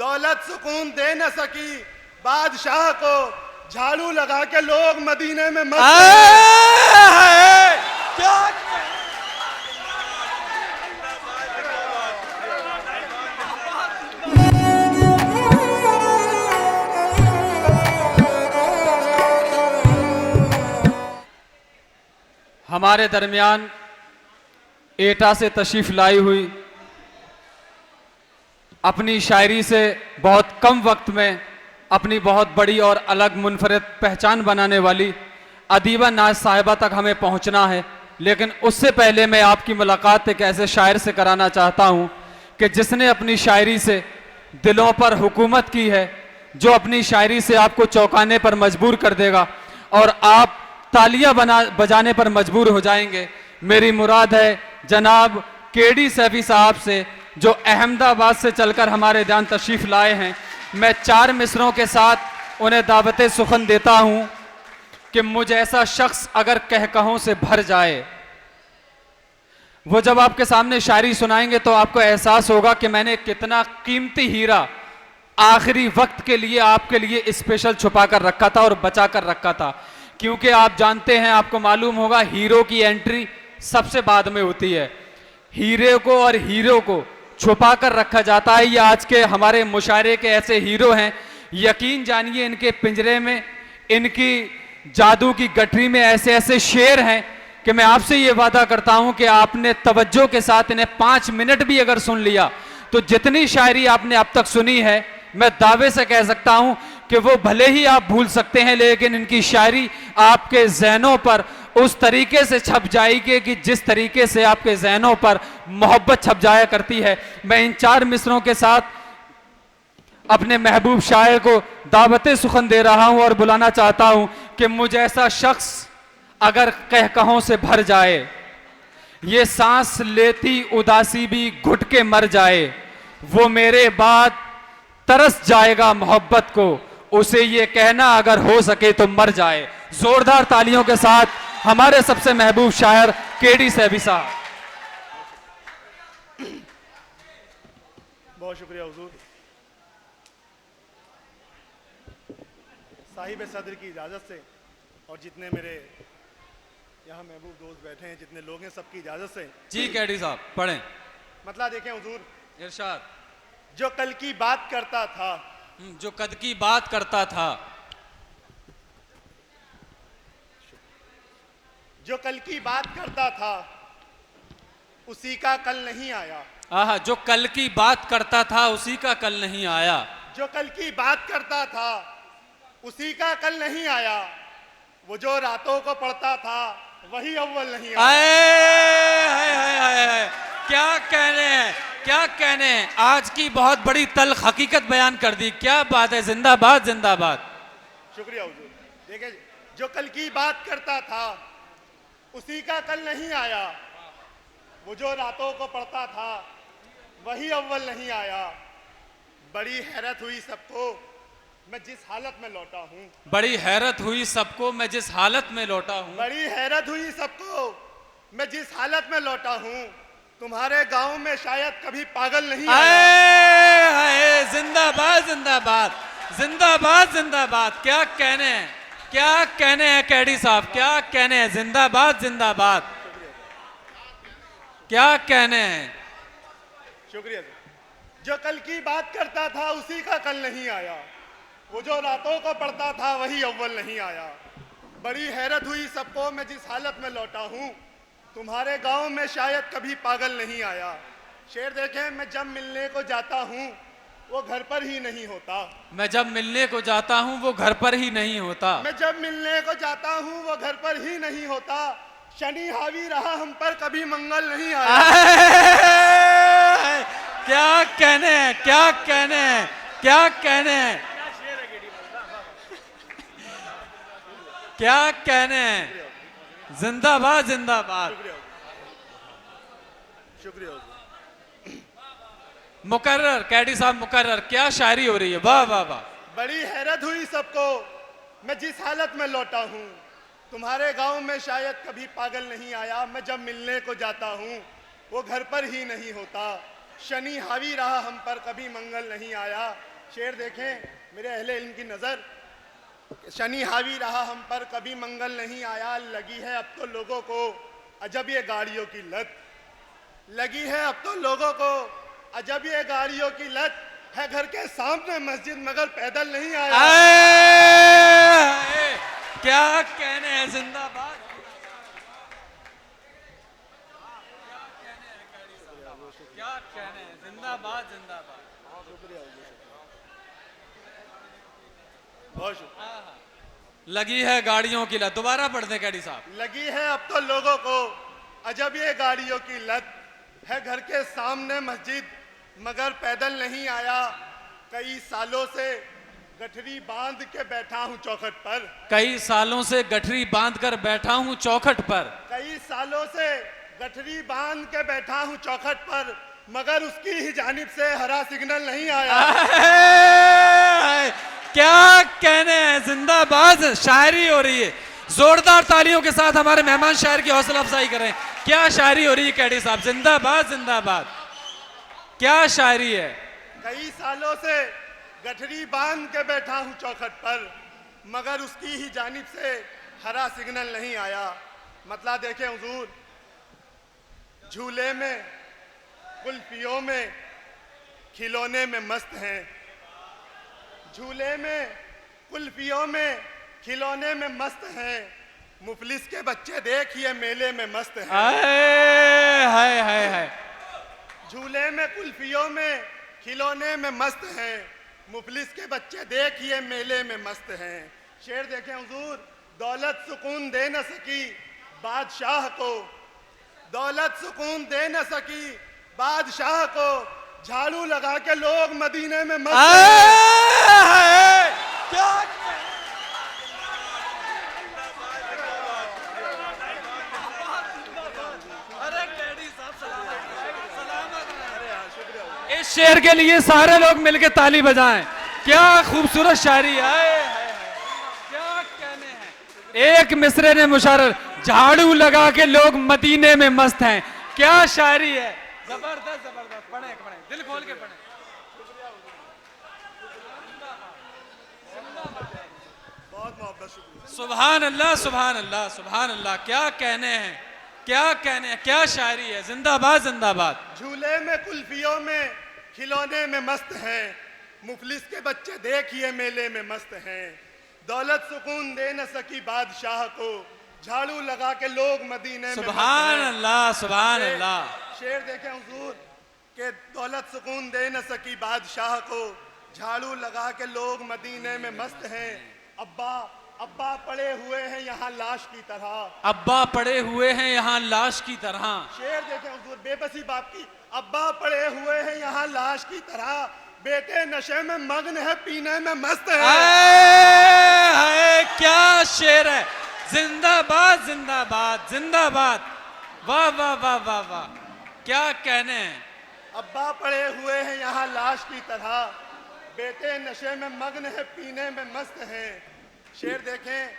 दौलत सुकून दे न सकी बादशाह को, झाड़ू लगा के लोग मदीने में मत क्या हमारे दरमियान एटा से तशरीफ लाई हुई, अपनी शायरी से बहुत कम वक्त में अपनी बहुत बड़ी और अलग मुनफरद पहचान बनाने वाली अदीबा नाज साहिबा तक हमें पहुंचना है। लेकिन उससे पहले मैं आपकी मुलाकात एक ऐसे शायर से कराना चाहता हूं कि जिसने अपनी शायरी से दिलों पर हुकूमत की है, जो अपनी शायरी से आपको चौंकाने पर मजबूर कर देगा और आप तालियां बजाने पर मजबूर हो जाएंगे। मेरी मुराद है जनाब केडी सैफी साहब से, जो अहमदाबाद से चलकर हमारे ध्यान तशरीफ लाए हैं। मैं 4 मिसरों के साथ उन्हें दावत सुखन देता हूं कि मुझ ऐसा शख्स अगर कहकहों से भर जाए। वो जब आपके सामने शायरी सुनाएंगे तो आपको एहसास होगा कि मैंने कितना कीमती हीरा आखिरी वक्त के लिए आपके लिए स्पेशल छुपा कर रखा था और बचा कर रखा था। क्योंकि आप जानते हैं, आपको मालूम होगा, हीरो की एंट्री सबसे बाद में होती है। हीरे को और हीरो को छुपा कर रखा जाता है। ये आज के हमारे मुशायरे के ऐसे हीरो हैं, यकीन जानिए इनके पिंजरे में, इनकी जादू की गठरी में ऐसे ऐसे शेर हैं कि मैं आपसे ये वादा करता हूं कि आपने तवज्जो के साथ इन्हें 5 मिनट भी अगर सुन लिया तो जितनी शायरी आपने अब तक सुनी है, मैं दावे से कह सकता हूं कि वो भले ही आप भूल सकते हैं, लेकिन इनकी शायरी आपके ज़हनों पर उस तरीके से छप जाएगी कि जिस तरीके से आपके ज़हनों पर मोहब्बत छप जाया करती है। मैं इन 4 मिसरों के साथ अपने महबूब शायर को दावत सुखन दे रहा हूं और बुलाना चाहता हूं कि मुझ ऐसा शख्स अगर कहकहों से भर जाए, ये सांस लेती उदासी भी घुट के मर जाए, वो मेरे बाद तरस जाएगा मोहब्बत को, उसे ये कहना अगर हो सके तो मर जाए। जोरदार तालियों के साथ हमारे सबसे महबूब शायर केडी सैफी साहब। बहुत शुक्रिया हुजूर। साहिब सदर की इजाज़त से और जितने मेरे यहाँ महबूब दोस्त बैठे हैं, जितने लोग हैं, सबकी इजाज़त से जी केडी साहब पढ़ें। मतलब देखें हुजूर, इरशाद। जो कल की बात करता था, जो कद की बात करता था, जो कल की बात करता था, उसी का कल नहीं आया। आहा, जो कल की बात करता था उसी का कल नहीं आया। जो कल की बात करता था, उसी का कल नहीं आया। वो जो रातों को पढ़ता था, वही अव्वल नहीं आया। क्या कहने हैं, क्या कहने हैं। आज की बहुत बड़ी तल्ख हकीकत बयान कर दी। क्या बात है, जिंदाबाद जिंदाबाद। शुक्रिया हुजूर। देखिए, जो कल की बात करता था, उसी का कल नहीं आया। वो जो रातों को पढ़ता था, वही अव्वल नहीं आया। बड़ी हैरत हुई सबको मैं जिस हालत में लौटा हूँ। बड़ी हैरत हुई सबको मैं जिस हालत में लौटा हूँ। बड़ी हैरत हुई सबको मैं जिस हालत में लौटा हूँ। तुम्हारे गांव में शायद कभी पागल नहीं आया। जिंदाबाद जिंदाबाद जिंदाबाद जिंदाबाद। क्या कहने हैं, क्या कहने हैं केडी साहब, क्या कहने हैं। जिंदाबाद जिंदाबाद। क्या कहने हैं। शुक्रिया। जो कल की बात करता था, उसी का कल नहीं आया। वो जो रातों को पढ़ता था, वही अव्वल नहीं आया। बड़ी हैरत हुई सबको मैं जिस हालत में लौटा हूँ। तुम्हारे गांव में शायद कभी पागल नहीं आया। शेर देखें, मैं जब मिलने को जाता हूँ, वो घर पर ही नहीं होता। मैं जब मिलने को जाता हूँ वो घर पर ही नहीं होता। मैं जब मिलने को जाता हूँ, वो घर पर ही नहीं होता। शनि हावी रहा हम पर, कभी मंगल नहीं आया। क्या कहने हैं, क्या कहने हैं, क्या कहने हैं, क्या कहने हैं। जिंदाबाद जिंदाबाद। शुक्रिया। मुकर्रर केडी साहब, मुकर्रर। क्या शायरी हो रही है, वाह वाह वाह। बड़ी हैरत हुई सबको मैं जिस हालत में लौटा हूँ। तुम्हारे गांव में शायद कभी पागल नहीं आया। मैं जब मिलने को जाता हूँ, वो घर पर ही नहीं होता। शनि हावी रहा हम पर, कभी मंगल नहीं आया। शेर देखें मेरे अहले इल्म की नजर, शनि हावी रहा हम पर, कभी मंगल नहीं आया, लगी है अब तो लोगों को अजब ये गाड़ियों की लत, लगी है अब तो लोगों को अजब ये गाड़ियों की लत, है घर के सामने मस्जिद मगर पैदल नहीं आया। क्या कहने हैं, जिंदाबाद। क्या कहने हैं, जिंदाबाद जिंदाबाद। बहुत शुक्रिया। लगी है गाड़ियों की लत, दोबारा पढ़ दें कैडी साहब। लगी है अब तो लोगों को अजब ये गाड़ियों की लत, है घर के सामने मस्जिद मगर पैदल नहीं आया, कई सालों से गठरी बांध के बैठा हूँ चौखट पर, कई सालों से गठरी बांध कर बैठा हूँ चौखट पर, कई सालों से गठरी बांध के बैठा हूँ चौखट पर, मगर उसकी ही जानिब से हरा सिग्नल नहीं आया। क्या कहने हैं, जिंदाबाद। शायरी हो रही है, जोरदार तालियों के साथ हमारे मेहमान शायर की हौसला अफजाई करें। क्या शायरी हो रही है कैडी साहब, जिंदाबाद जिंदाबाद। क्या शायरी है। कई सालों से गठरी बांध के बैठा हूँ चौखट पर, मगर उसकी ही जानिब से हरा सिग्नल नहीं आया। मतलब देखें हुजूर, झूले में कुल्फियों में खिलौने में मस्त हैं, झूले में कुल्फियों में खिलौने में मस्त हैं, मुफलिस के बच्चे देखिए मेले में मस्त हैं। हाय हाय हाय। झूले में कुल्फियों में खिलौने में मस्त हैं, मुफलिस के बच्चे देखिए मेले में मस्त हैं। शेर देखें हुजूर, दौलत सुकून दे न सकी बादशाह को, दौलत सुकून दे न सकी बादशाह को, झाड़ू लगा के लोग मदीने में मस्त हैं। क्या इस शेर के लिए सारे लोग मिलके ताली बजाएं। क्या खूबसूरत शायरी है। क्या कहने हैं। एक मिसरे ने मुशारर, झाड़ू लगा के लोग मदीने में मस्त हैं। क्या शायरी है, जबरदस्त जबरदस्त। पढ़े पढ़े, दिल खोल के पढ़े। बहुत मोहब्बत, शुक्रिया। सुभान अल्लाह सुभान अल्लाह सुभान अल्लाह। क्या कहने हैं, क्या कहने हैं, क्या शायरी है, जिंदाबाद जिंदाबाद। झूले में कुल्फियों में खिलौने में मस्त हैं, मुफलिस के बच्चे देखिए मेले में मस्त हैं, दौलत सुकून दे न सकी बादशाह को, झाड़ू लगा के लोग मदीने में मस्त सुभान हैं। अल्लाह सुभान अल्लाह। शेर देखें हुजूर के दौलत सुकून दे न सकी बादशाह को, झाड़ू लगा के लोग मदीने में मस्त हैं, अब्बा अब्बा पड़े हुए हैं यहाँ लाश की तरह, अब्बा पड़े हुए हैं यहाँ लाश की तरह। शेर देखें हुजूर, बेबसी बाप की, अब्बा पड़े हुए हैं यहाँ लाश की तरह, बेटे नशे में मग्न है पीने में मस्त है। हाय क्या शेर है, जिंदाबाद जिंदाबाद जिंदाबाद। वाह वाह वाह वाह वाह। क्या कहने हैं। अब्बा पड़े हुए हैं यहाँ लाश की तरह, बेटे नशे में मग्न है पीने में मस्त है। शेर देखें,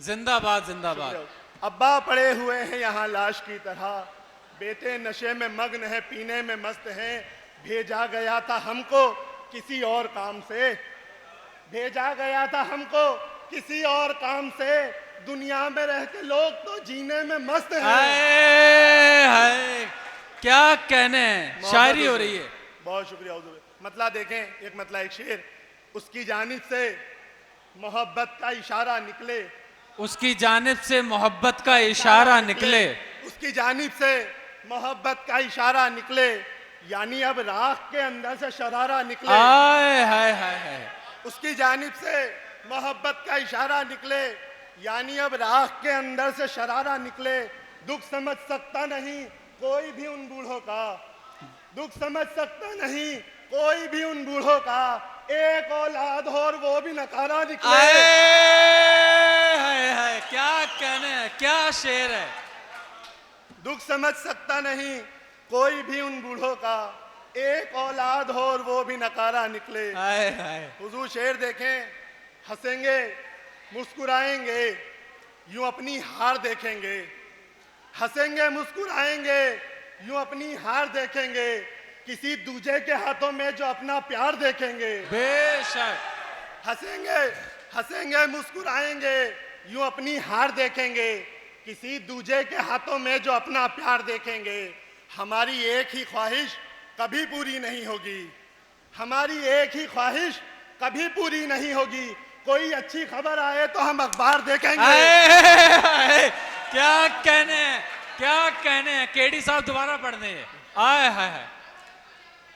जिंदाबाद जिंदाबाद। अब्बा पड़े हुए हैं यहाँ लाश की तरह, बेटे नशे में मग्न है पीने में मस्त है, भेजा गया था हमको किसी और काम से, भेजा गया था हमको किसी और काम से, दुनिया में रहते लोग तो जीने में मस्त हैं। हाय हाय क्या कहने हैं, शायरी हो रही है। बहुत शुक्रिया हुजूर। मतलब देखें, एक मतलब एक शेर, उसकी जानिब से मोहब्बत का इशारा निकले, उसकी जानिब से मोहब्बत का इशारा निकले, उसकी जानिब से मोहब्बत का इशारा निकले, यानी अब राख के अंदर से शरारा निकले। हाय हाय हाय हाय। उसकी जानिब से मोहब्बत का इशारा निकले, यानी अब राख के अंदर से शरारा निकले, दुख समझ सकता नहीं कोई भी उन बूढ़ों का, दुख समझ सकता नहीं कोई भी उन बूढ़ों का, एक औलाद हो और वो भी नकारा निकले। हाय हाय क्या कहने हैं, क्या शेर है। दुख समझ सकता नहीं कोई भी उन बूढ़ों का, एक औलाद हो और वो भी नकारा निकले। हाय हाय। हुजूर शेर देखें, हंसेंगे मुस्कुराएंगे यूं अपनी हार देखेंगे, हंसेंगे मुस्कुराएंगे यूं अपनी हार देखेंगे, किसी दूजे के हाथों में जो अपना प्यार देखेंगे। बेशक। हंसेंगे हंसेंगे मुस्कुराएंगे, यूं अपनी हार देखेंगे, किसी दूजे के हाथों में जो अपना प्यार देखेंगे। हमारी एक ही ख्वाहिश कभी पूरी नहीं होगी, हमारी एक ही ख्वाहिश कभी पूरी नहीं होगी। कोई अच्छी खबर आए तो हम अखबार देखेंगे। आए, क्या कहने हैं, क्या कहने हैं। केडी साहब दोबारा पढ़ दें। आए हाय।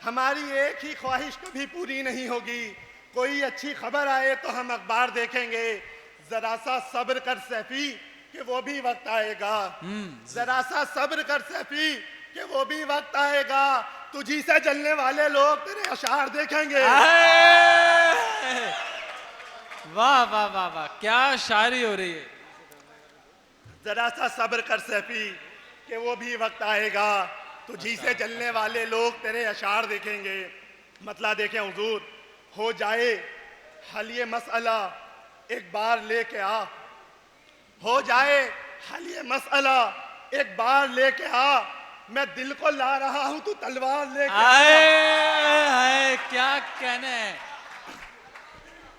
हमारी एक ही ख्वाहिश कभी पूरी नहीं होगी, कोई अच्छी खबर आए तो हम अखबार देखेंगे। जरा सा सब्र कर सैफी कि वो भी वक्त आएगा, जरा सा सब्र कर सैफी कि वो भी वक्त आएगा। तुझी से जलने वाले लोग तेरे अशार देखेंगे। वाह वाह वाह वाह, क्या शायरी हो रही है। जरा सा सब्र कर सैफी कि वो भी वक्त आएगा, तुझी से जलने वाले लोग तेरे अशार देखेंगे। मतला देखें हुजूर, हो जाए हल ये मसला एक बार लेके आ, हो जाए हल ये मसला एक बार लेके आ। मैं दिल को ला रहा हूं तू तलवार लेके आए, क्या कहने हैं।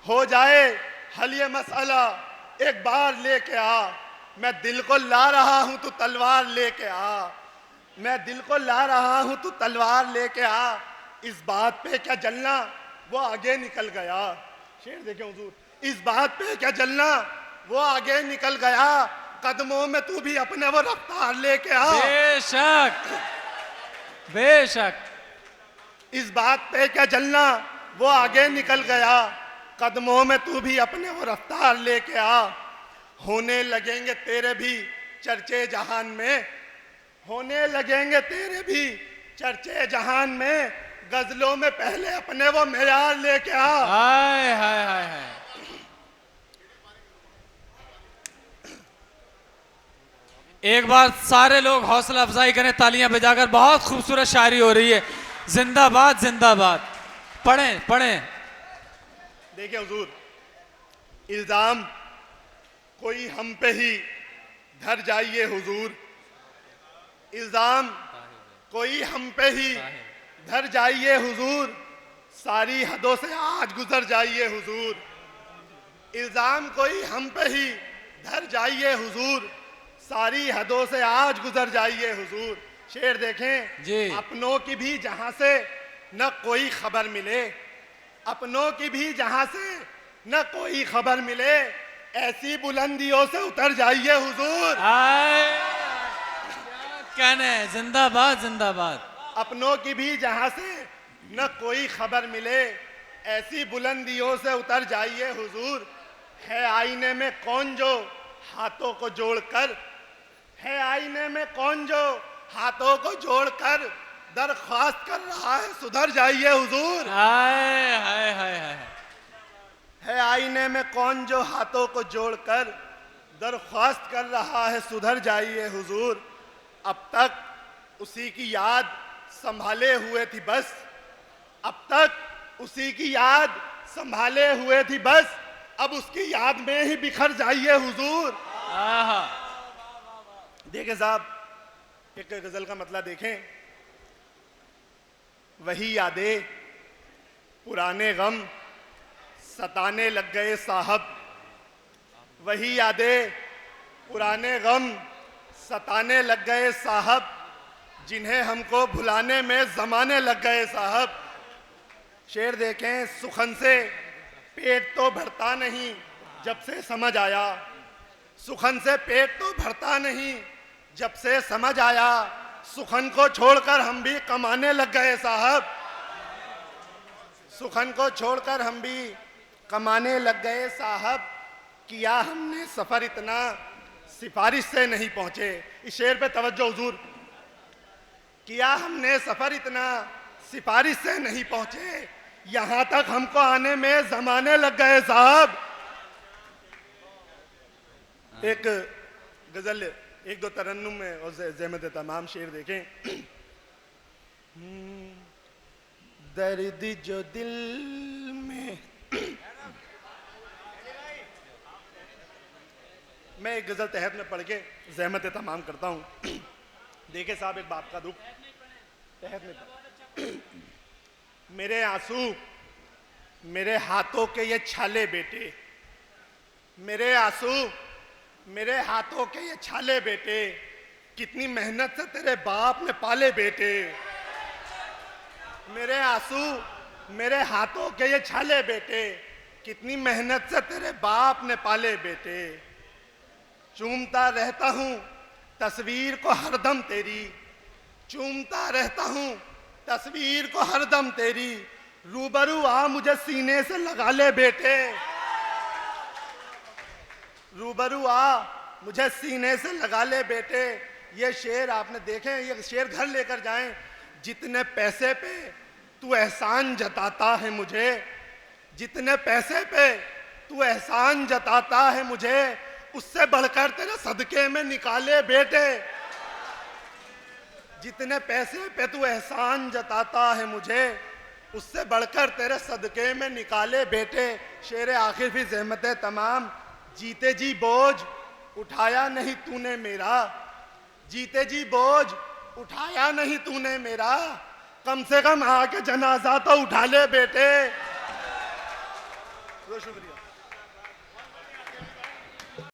हो जाए हल ये मसला एक बार लेके आ, मैं दिल को ला रहा हूं तू तलवार लेके आ, मैं दिल को ला रहा हूं तू तलवार लेके आ। इस बात पे क्या जलना वो आगे निकल गया। शेर देखे हुजूर, इस बात पे क्या जलना वो आगे निकल गया। कदमों में तू भी अपने वो रफ्तार लेके आ। बेशक बेशक। इस बात पे क्या जलना वो आगे निकल गया, कदमों में तू भी अपने वो रफ्तार लेके आ। होने लगेंगे तेरे भी चर्चे जहान में, होने लगेंगे तेरे भी चर्चे जहान में। गजलों में पहले अपने वो मेयार लेके आ। हाय हाय हाय हाय। एक बार सारे लोग हौसला अफजाई करें तालियां बजाकर। बहुत खूबसूरत शायरी हो रही है। जिंदाबाद जिंदाबाद। पढ़ें पढ़ें। देखिए हुजूर, इल्जाम कोई हम पे ही धर जाइए हुजूर, इल्जाम कोई हम पे ही धर जाइए हुजूर। सारी हदों से आज गुजर जाइए हुजूर, इल्जाम कोई हम पे ही धर जाइए हुजूर। सारी हदों से आज गुजर जाइए हुजूर। शेर देखें जी। अपनों की भी जहां से न कोई खबर मिले, अपनों की भी जहां से न कोई खबर मिले, ऐसी बुलंदियों से उतर जाइए हुजूर। क्या कहने हैं। जिंदाबाद जिंदाबाद। अपनों की भी जहां से न कोई खबर मिले, ऐसी बुलंदियों से उतर जाइए हुजूर। है आईने में कौन जो हाथों को जोड़कर, है आईने में कौन जो हाथों को जोड़कर दरख्वास्त कर रहा है सुधर जाइए हुजूर। हाय हाय हाय हाय। है आईने में कौन जो हाथों को जोड़कर दरख्वास्त कर रहा है सुधर जाइए हुजूर। अब तक उसी की याद संभाले हुए थी बस, अब तक उसी की याद संभाले हुए थी बस, अब उसकी याद में ही बिखर जाइए हुजूर। देखें साहब, एक गजल का मतलब देखें। वही यादें पुराने गम सताने लग गए साहब, वही यादें पुराने गम सताने लग गए साहब, जिन्हें हमको भुलाने में जमाने लग गए साहब। शेर देखें, सुखन से पेट तो भरता नहीं जब से समझ आया, सुखन से पेट तो भरता नहीं जब से समझ आया। सुखन को छोड़कर हम भी कमाने लग गए साहब, सुखन को छोड़कर हम भी कमाने लग गए साहब। किया हमने सफर इतना सिफारिश से नहीं पहुंचे। इस शेर पे तवज्जो हुजूर। किया हमने सफर इतना सिफारिश से नहीं पहुंचे, यहां तक हमको आने में जमाने लग गए साहब। एक गजल, एक दो तरन्नुम में और ज़हमत तमाम शेर देखें। दर्द जो दिल में, मैं एक गजल तहत में पढ़ के ज़हमत तमाम करता हूँ। देखे साहब, एक बाप का दुख तहत नहीं पड़ा। मेरे आंसू, मेरे हाथों के ये छाले बेटे, मेरे आंसू, मेरे हाथों के ये छाले बेटे, कितनी मेहनत से तेरे बाप ने पाले बेटे। मेरे आंसू, मेरे हाथों के ये छाले बेटे, कितनी मेहनत से तेरे बाप ने पाले बेटे। चूमता रहता हूं तस्वीर को हरदम तेरी, चूमता रहता हूं तस्वीर को हरदम तेरी, रूबरू आ मुझे सीने से लगा ले बेटे, रूबरू आ मुझे सीने से लगा ले बेटे। ये शेर आपने देखे, ये शेर घर लेकर जाएं। जितने पैसे पे तू एहसान जताता है मुझे, जितने पैसे पे तू एहसान जताता है मुझे, उससे बढ़कर तेरे सदके में निकाले बेटे। जितने पैसे पे तू एहसान जताता है मुझे, उससे बढ़कर तेरे सदके में निकाले बेटे। शेर आखिर भी ज़हमत तमाम, जीते जी बोझ उठाया नहीं तूने मेरा, जीते जी बोझ उठाया नहीं तूने मेरा, कम से कम आके जनाजा तो उठा ले बेटे। बहुत शुक्रिया।